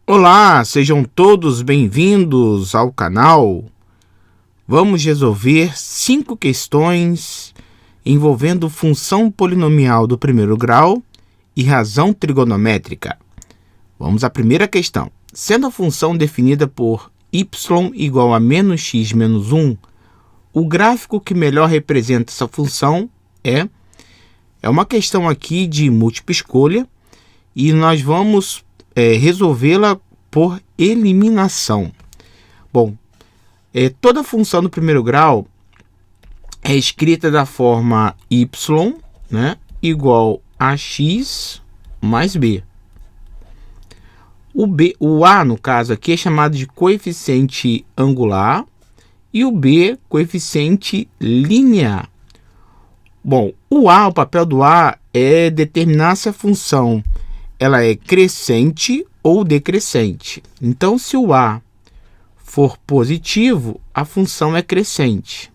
Olá, sejam todos bem-vindos ao canal. Vamos resolver 5 questões envolvendo função polinomial do primeiro grau e razão trigonométrica. Vamos à primeira questão. Sendo a função definida por y igual a menos x menos 1, o gráfico que melhor representa essa função é uma questão aqui de múltipla escolha e nós vamos resolvê-la por eliminação. Bom, toda função do primeiro grau é escrita da forma y, igual a x mais b. O a, no caso aqui, é chamado de coeficiente angular e o b, coeficiente linear. Bom, o papel do a é determinar se a função ela é crescente ou decrescente. Então, se o a for positivo, a função é crescente.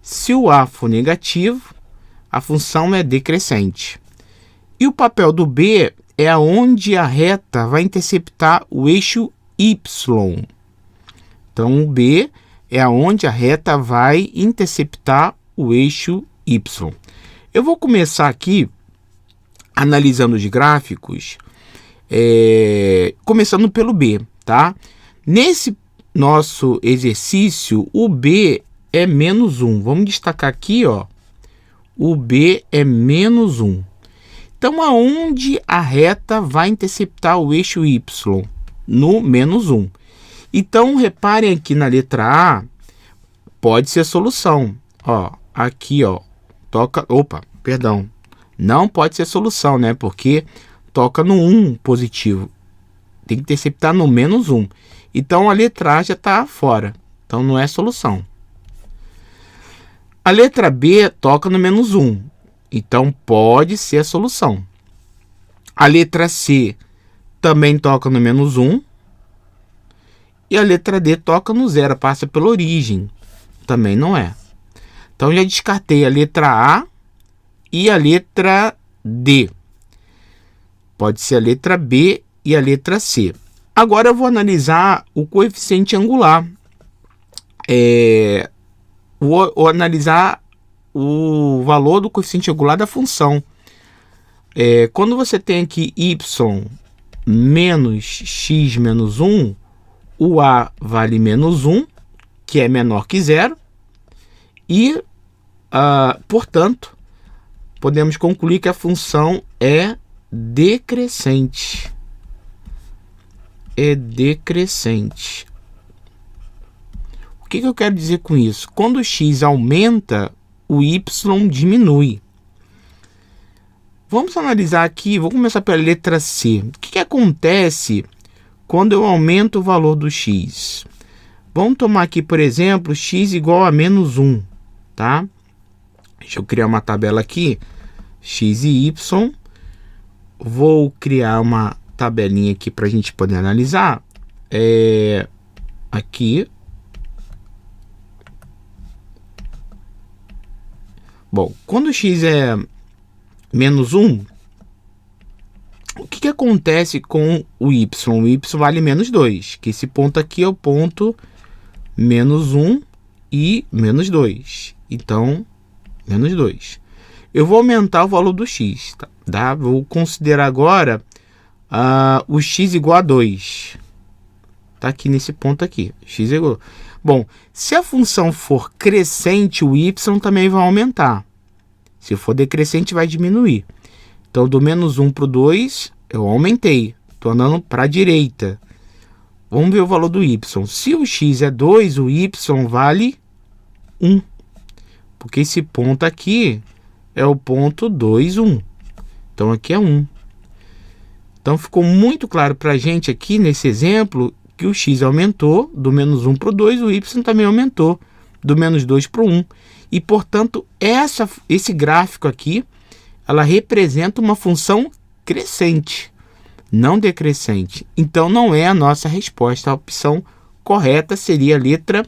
Se o a for negativo, a função é decrescente. E o papel do b é onde a reta vai interceptar o eixo y. Então, o b é onde a reta vai interceptar o eixo y. Eu vou começar aqui analisando os gráficos, começando pelo b, tá? Nesse nosso exercício, o b é menos 1. Vamos destacar aqui, ó, o b é menos 1. Então, aonde a reta vai interceptar o eixo y? No menos 1. Então, reparem aqui na letra A, pode ser solução. Ó, aqui, ó, não pode ser solução, né? Porque toca no 1 positivo. Tem que interceptar no menos 1. Então, a letra A já está fora. Então, não é solução. A letra B toca no menos 1. Então, pode ser a solução. A letra C também toca no menos 1. E a letra D toca no 0, passa pela origem. Também não é. Então, já descartei a letra A e a letra D. Pode ser a letra B e a letra C. Agora eu vou analisar o coeficiente angular. Vou analisar o valor do coeficiente angular da função. Quando você tem aqui y menos x menos 1, o a vale menos 1, que é menor que 0. E, portanto, podemos concluir que a função é decrescente. É decrescente. O que eu quero dizer com isso? Quando o x aumenta, o y diminui. Vamos analisar aqui, vou começar pela letra C. O que acontece quando eu aumento o valor do x? Vamos tomar aqui, por exemplo, x igual a menos 1, tá? Deixa eu criar uma tabela aqui, x e y. Vou criar uma tabelinha aqui para a gente poder analisar. Aqui. Bom, quando x é menos 1, o que acontece com o y? O y vale menos 2, que esse ponto aqui é o ponto menos 1 e menos 2. Então, menos 2. Eu vou aumentar o valor do x, tá? Vou considerar agora o x igual a 2. Tá aqui nesse ponto aqui. X igual. Bom, se a função for crescente, o y também vai aumentar. Se for decrescente, vai diminuir. Então, do menos 1 para o 2, eu aumentei. Estou andando para a direita. Vamos ver o valor do y. Se o x é 2, o y vale 1. Porque esse ponto aqui é o ponto 2, 1. Então, aqui é 1. Então, ficou muito claro para a gente aqui, nesse exemplo, que o x aumentou do menos 1 para o 2, o y também aumentou do menos 2 para o 1. E, portanto, esse gráfico aqui, ela representa uma função crescente, não decrescente. Então, não é a nossa resposta. A opção correta seria a letra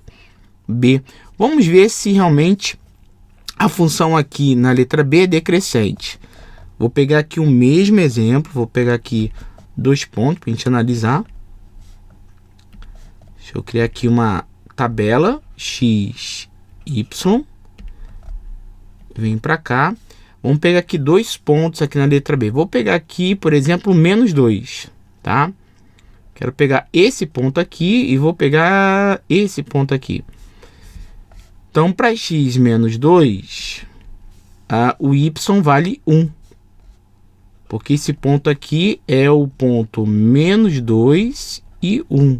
B. Vamos ver se realmente a função aqui na letra B é decrescente. Vou pegar aqui o mesmo exemplo, vou pegar aqui 2 pontos para a gente analisar. Deixa eu criar aqui uma tabela x, y. Vem para cá. Vamos pegar aqui 2 pontos aqui na letra B. Vou pegar aqui, por exemplo, menos 2, tá? Quero pegar esse ponto aqui e vou pegar esse ponto aqui. Então, para x menos 2, o y vale 1. Porque esse ponto aqui é o ponto menos 2 e 1.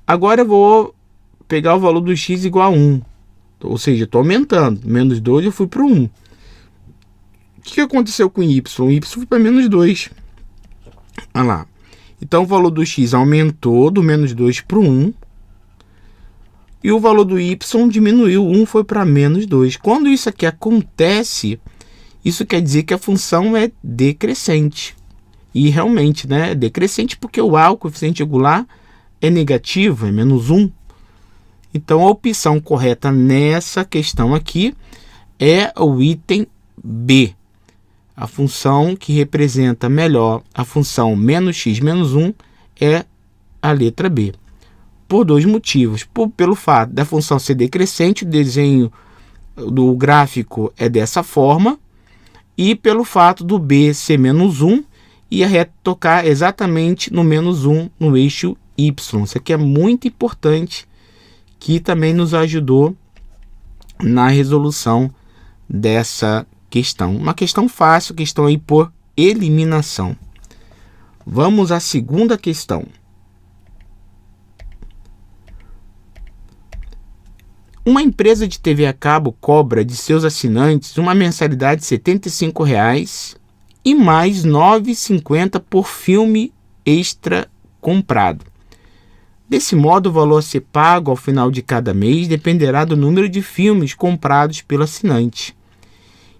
Agora eu vou pegar o valor do x igual a 1. Ou seja, estou aumentando. Menos 2 eu fui para o 1. O que aconteceu com o y? O y foi para menos 2. Olha lá. Então o valor do x aumentou do menos 2 para o 1. E o valor do y diminuiu. 1 foi para menos 2. Quando isso aqui acontece, isso quer dizer que a função é decrescente. E realmente, né, é decrescente porque o coeficiente angular é negativo, é menos 1. Então a opção correta nessa questão aqui é o item B. A função que representa melhor a função menos x menos 1 é a letra B. Por 2 motivos. Pelo fato da função ser decrescente, o desenho do gráfico é dessa forma. E pelo fato do B ser menos 1 e a reta tocar exatamente no menos 1 no eixo Y. Isso aqui é muito importante, que também nos ajudou na resolução dessa questão. Uma questão fácil, questão aí por eliminação. Vamos à segunda questão. Uma empresa de TV a cabo cobra de seus assinantes uma mensalidade de R$ 75,00 e mais R$ 9,50 por filme extra comprado. Desse modo, o valor a ser pago ao final de cada mês dependerá do número de filmes comprados pelo assinante.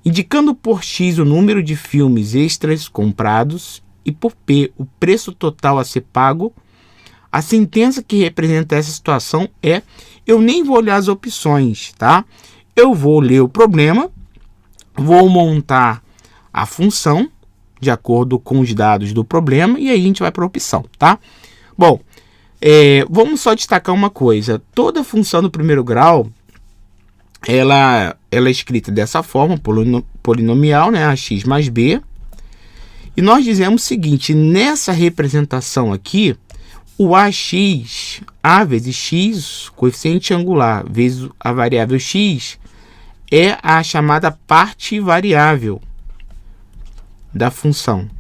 Indicando por X o número de filmes extras comprados e por P o preço total a ser pago, a sentença que representa essa situação é: eu nem vou olhar as opções, tá? Eu vou ler o problema, vou montar a função de acordo com os dados do problema e aí a gente vai para a opção, tá? Bom, vamos só destacar uma coisa. Toda função do primeiro grau, ela é escrita dessa forma, polinomial, né? Ax mais b. E nós dizemos o seguinte: nessa representação aqui, o ax, a vezes x, coeficiente angular, vezes a variável x, é a chamada parte variável da função.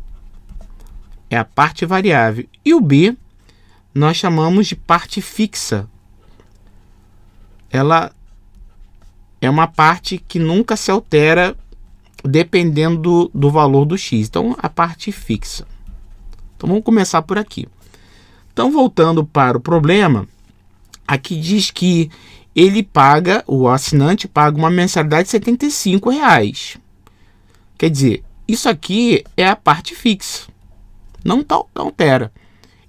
É a parte variável. E o b nós chamamos de parte fixa. Ela é uma parte que nunca se altera dependendo do valor do x. Então, a parte fixa. Então, vamos começar por aqui. Então, voltando para o problema, aqui diz que o assinante paga uma mensalidade de R$ 75,00. Quer dizer, isso aqui é a parte fixa. Não altera.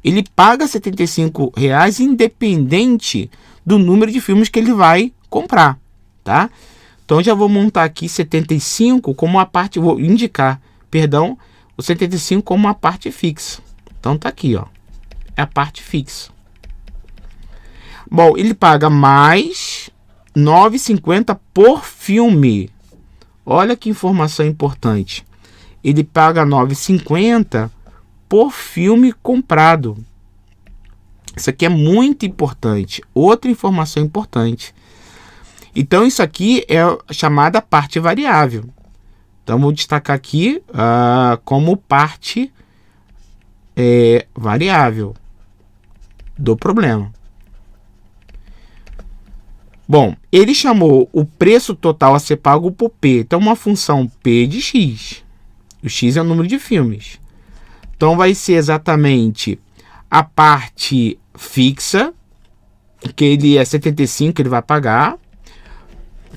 Ele paga R$ 75,00 independente do número de filmes que ele vai comprar, tá? Então, já vou montar aqui 75 como a parte, vou indicar, perdão, o 75 como uma parte fixa. Então, tá aqui, ó. É a parte fixa. Bom, ele paga mais R$ 9,50 por filme. Olha que informação importante. Ele paga R$ 9,50 por filme comprado. Isso aqui é muito importante. Outra informação importante. Então, isso aqui é a chamada parte variável. Então, vou destacar aqui como parte variável do problema. Bom, ele chamou o preço total a ser pago por P. Então, uma função P de X. O X é o número de filmes. Então, vai ser exatamente a parte fixa, que ele é 75, ele vai pagar,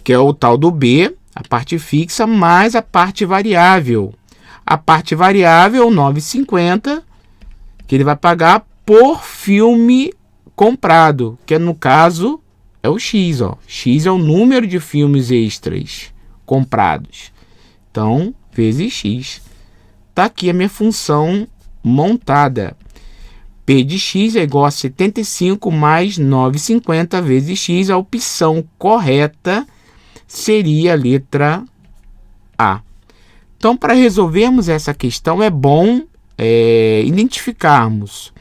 que é o tal do B, a parte fixa, mais a parte variável. A parte variável, 9,50, que ele vai pagar por filme comprado, que no caso é o X, ó. X é o número de filmes extras comprados. Então, vezes X. Tá aqui a minha função montada. P de x é igual a 75 mais 9,50 vezes x. A opção correta seria a letra A. Então, para resolvermos essa questão, é bom identificarmos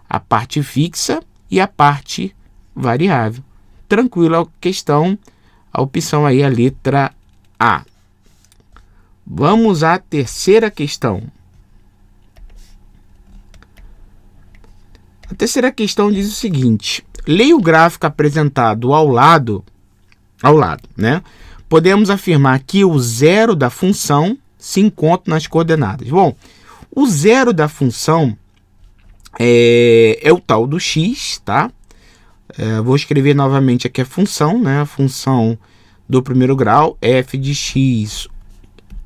a parte fixa e a parte variável. Tranquilo a questão, a opção aí é a letra A. Vamos à terceira questão. A terceira questão diz o seguinte: leia o gráfico apresentado ao lado, né? Podemos afirmar que o zero da função se encontra nas coordenadas. Bom, o zero da função é o tal do x, tá? Vou escrever novamente aqui a função, né? A função do primeiro grau, f de x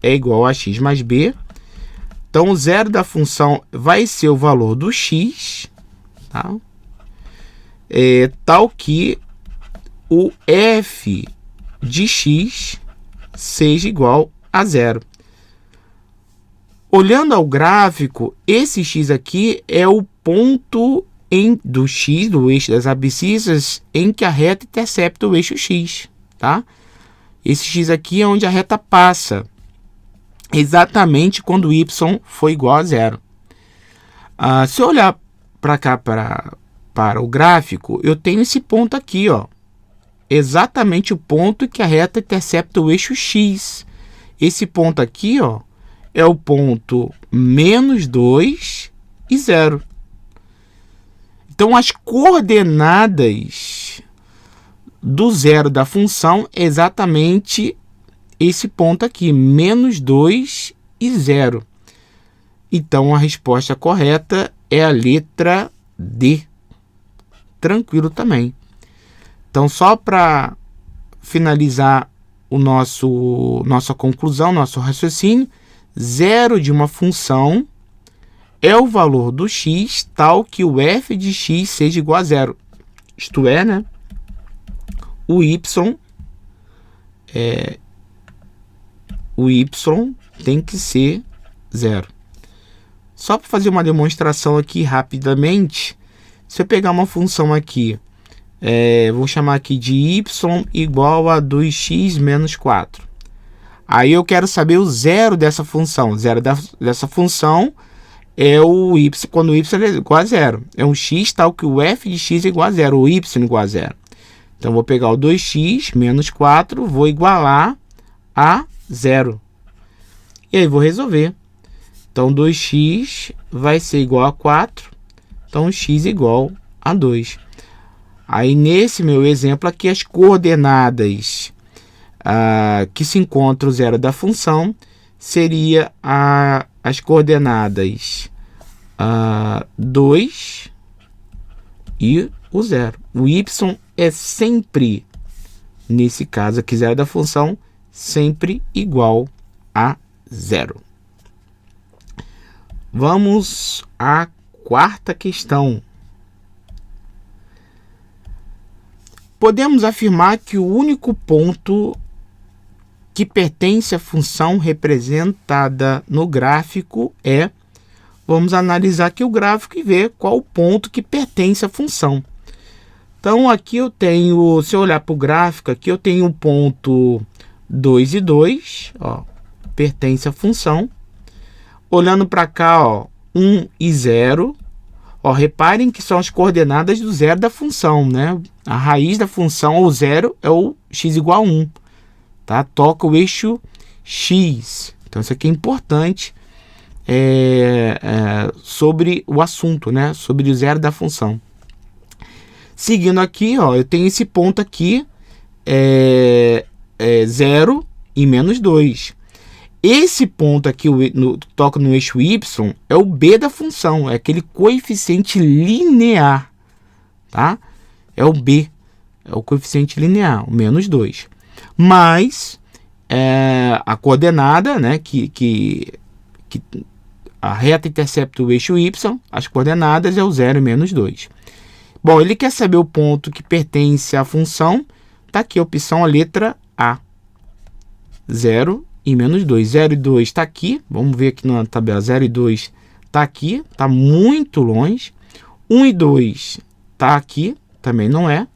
é igual a x mais b. Então, o zero da função vai ser o valor do x, tá? Tal que o f de x seja igual a zero. Olhando ao gráfico, esse x aqui é o ponto do x, do eixo das abscissas, em que a reta intercepta o eixo x, tá? Esse x aqui é onde a reta passa, exatamente quando y for igual a zero. Se eu olhar para cá, para o gráfico, eu tenho esse ponto aqui, ó, exatamente o ponto que a reta intercepta o eixo x. Esse ponto aqui, ó, é o ponto menos 2 e 0. Então, as coordenadas do zero da função é exatamente esse ponto aqui, menos 2 e 0. Então, a resposta correta é a letra D. Tranquilo também. Então, só para finalizar nossa conclusão, nosso raciocínio, zero de uma função é o valor do x tal que o f de x seja igual a zero. Isto é, né? O y tem que ser zero. Só para fazer uma demonstração aqui rapidamente, se eu pegar uma função aqui, vou chamar aqui de y igual a 2x menos 4. Aí eu quero saber o zero dessa função. O zero dessa função é o y, quando o y é igual a zero. É um x tal que o f de x é igual a zero, o y igual a zero. Então, vou pegar o 2x menos 4, vou igualar a zero. E aí, vou resolver. Então, 2x vai ser igual a 4. Então, x igual a 2. Aí, nesse meu exemplo aqui, as coordenadas que se encontra o zero da função seria as coordenadas 2 e o zero. O y é sempre, nesse caso aqui, zero da função, sempre igual a zero. Vamos à quarta questão. Podemos afirmar que o único ponto que pertence à função representada no gráfico é... Vamos analisar aqui o gráfico e ver qual o ponto que pertence à função. Então, aqui eu tenho, se eu olhar para o gráfico, aqui eu tenho um ponto 2 e 2, ó, pertence à função. Olhando para cá, ó, 1 e 0. Ó, reparem que são as coordenadas do zero da função, né? A raiz da função, ou zero, é o x igual a 1. Tá? Toca o eixo x. Então, isso aqui é importante sobre o assunto, né? Sobre o zero da função. Seguindo aqui, ó, eu tenho esse ponto aqui, 0 e menos 2. Esse ponto aqui, toca no eixo y, é o b da função, é aquele coeficiente linear, tá? É o b, é o coeficiente linear, o menos 2. Mas a coordenada, né, que a reta intercepta o eixo y, as coordenadas é o 0 e menos 2. Bom, ele quer saber o ponto que pertence à função, tá aqui a opção, a letra A. 0 e menos 2. 0 e 2 está aqui, vamos ver aqui na tabela, 0 e 2 está aqui, está muito longe. 1 e 2 tá aqui, também não é.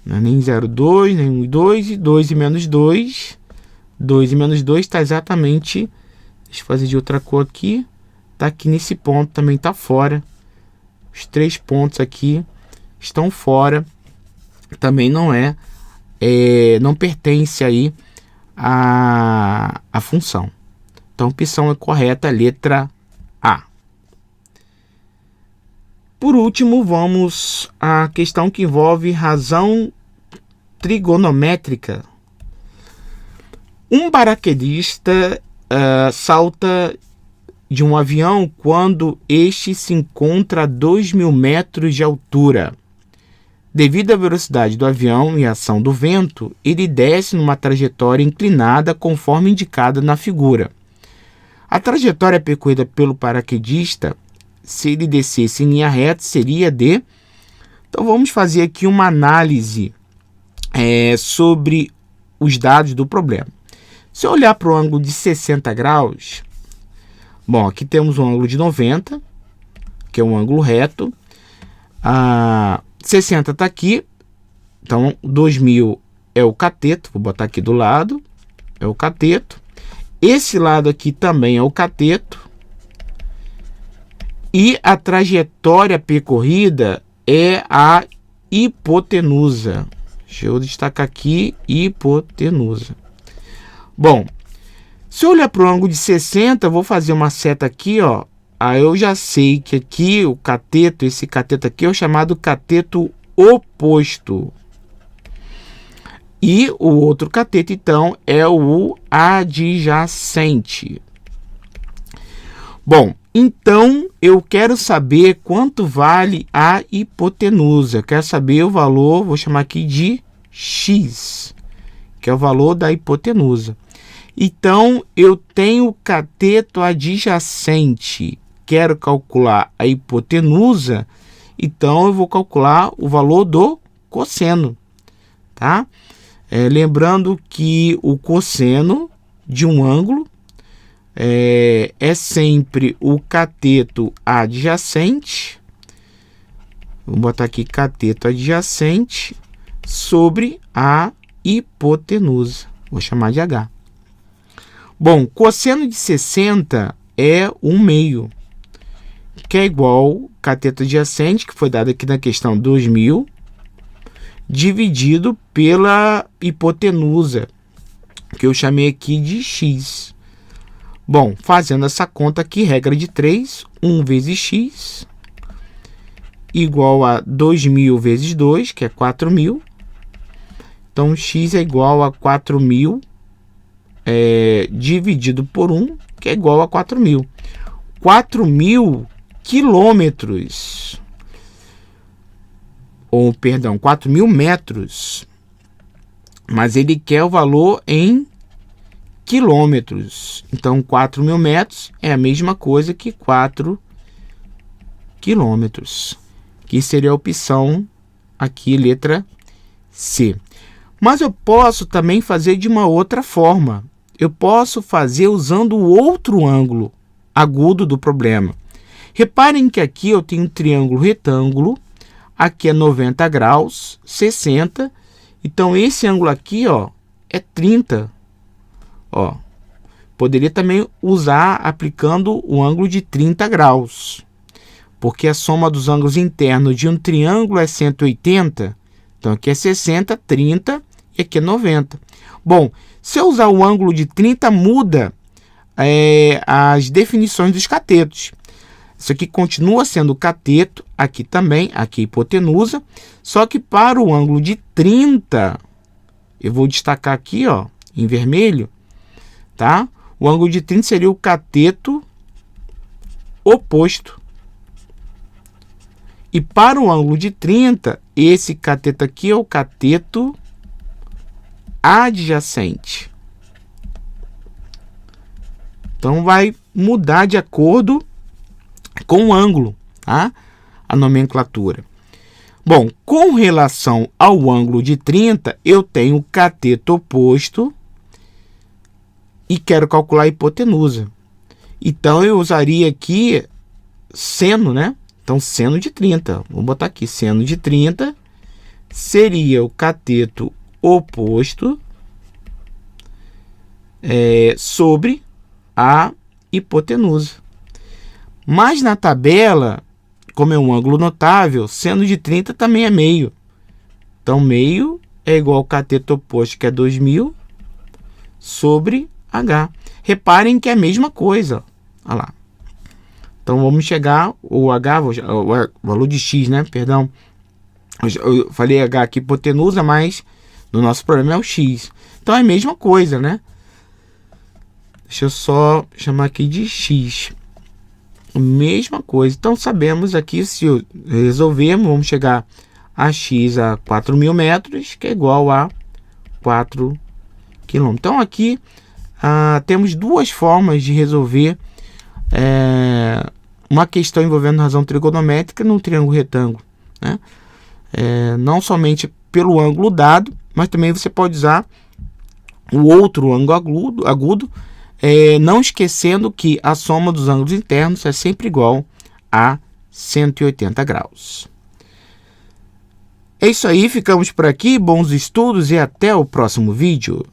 Não é nem 0,2, nem 1 e 2. E 2 e menos 2. 2 e menos 2 está exatamente... Deixa eu fazer de outra cor aqui. Está aqui nesse ponto, também está fora. Os 3 pontos aqui estão fora. Também não é... não pertence aí à função. Então, a opção é correta, letra A. Por último, vamos à questão que envolve razão trigonométrica. Um paraquedista salta de um avião quando este se encontra a 2.000 metros de altura. Devido à velocidade do avião e à ação do vento, ele desce numa trajetória inclinada conforme indicada na figura. A trajetória percorrida pelo paraquedista, se ele descesse em linha reta, seria de... Então vamos fazer aqui uma análise sobre os dados do problema. Se eu olhar para o ângulo de 60 graus, bom, aqui temos um ângulo de 90, que é um ângulo reto. 60 está aqui, então 2.000 é o cateto, vou botar aqui do lado, é o cateto. Esse lado aqui também é o cateto. E a trajetória percorrida é a hipotenusa. Deixa eu destacar aqui, hipotenusa. Bom, se eu olhar para o ângulo de 60, eu vou fazer uma seta aqui, ó. Aí eu já sei que aqui o cateto, esse cateto aqui é o chamado cateto oposto. E o outro cateto, então, é o adjacente. Bom, então eu quero saber quanto vale a hipotenusa. Eu quero saber o valor, vou chamar aqui de x, que é o valor da hipotenusa. Então, eu tenho o cateto adjacente. Quero calcular a hipotenusa, então eu vou calcular o valor do cosseno, tá? Lembrando que o cosseno de um ângulo é sempre o cateto adjacente, vou botar aqui cateto adjacente, sobre a hipotenusa, vou chamar de H. Bom, cosseno de 60 é 1/2, que é igual cateto adjacente, que foi dado aqui na questão 2.000, dividido pela hipotenusa, que eu chamei aqui de x. Bom, fazendo essa conta aqui, regra de 3, 1 vezes x, igual a 2.000 vezes 2, que é 4.000. Então, x é igual a 4.000 dividido por 1, que é igual a 4.000. 4.000 quilômetros, ou perdão, 4.000 metros, mas ele quer o valor em quilômetros. Então, 4.000 metros é a mesma coisa que 4 quilômetros, que seria a opção aqui, letra C. Mas eu posso também fazer de uma outra forma. Eu posso fazer usando o outro ângulo agudo do problema. Reparem que aqui eu tenho um triângulo retângulo, aqui é 90 graus, 60, então esse ângulo aqui, ó, é 30. Ó, poderia também usar aplicando o ângulo de 30 graus, porque a soma dos ângulos internos de um triângulo é 180, então aqui é 60, 30 e aqui é 90. Bom, se eu usar o ângulo de 30, muda as definições dos catetos. Isso aqui continua sendo cateto, aqui também, aqui é hipotenusa, só que para o ângulo de 30, eu vou destacar aqui, ó, em vermelho, tá? O ângulo de 30 seria o cateto oposto. E para o ângulo de 30, esse cateto aqui é o cateto adjacente. Então, vai mudar de acordo com o ângulo, tá? A nomenclatura. Bom, com relação ao ângulo de 30, eu tenho o cateto oposto e quero calcular a hipotenusa. Então, eu usaria aqui seno, né? Então, seno de 30, vou botar aqui, seno de 30 seria o cateto oposto sobre a hipotenusa. Mas na tabela, como é um ângulo notável, seno de 30 também é meio. Então, meio é igual ao cateto oposto, que é 2000, sobre H. Reparem que é a mesma coisa. Olha lá. Então, vamos chegar, o H, o valor de X, né? Perdão. Eu falei H aqui, hipotenusa, mas no nosso problema é o X. Então, é a mesma coisa, né? Deixa eu só chamar aqui de X. Mesma coisa. Então, sabemos aqui, se resolvermos, vamos chegar a X a 4.000 metros, que é igual a 4 km. Então, aqui temos duas formas de resolver uma questão envolvendo razão trigonométrica num triângulo retângulo, né? Não somente pelo ângulo dado, mas também você pode usar o outro ângulo agudo, não esquecendo que a soma dos ângulos internos é sempre igual a 180 graus. É isso aí, ficamos por aqui, bons estudos e até o próximo vídeo.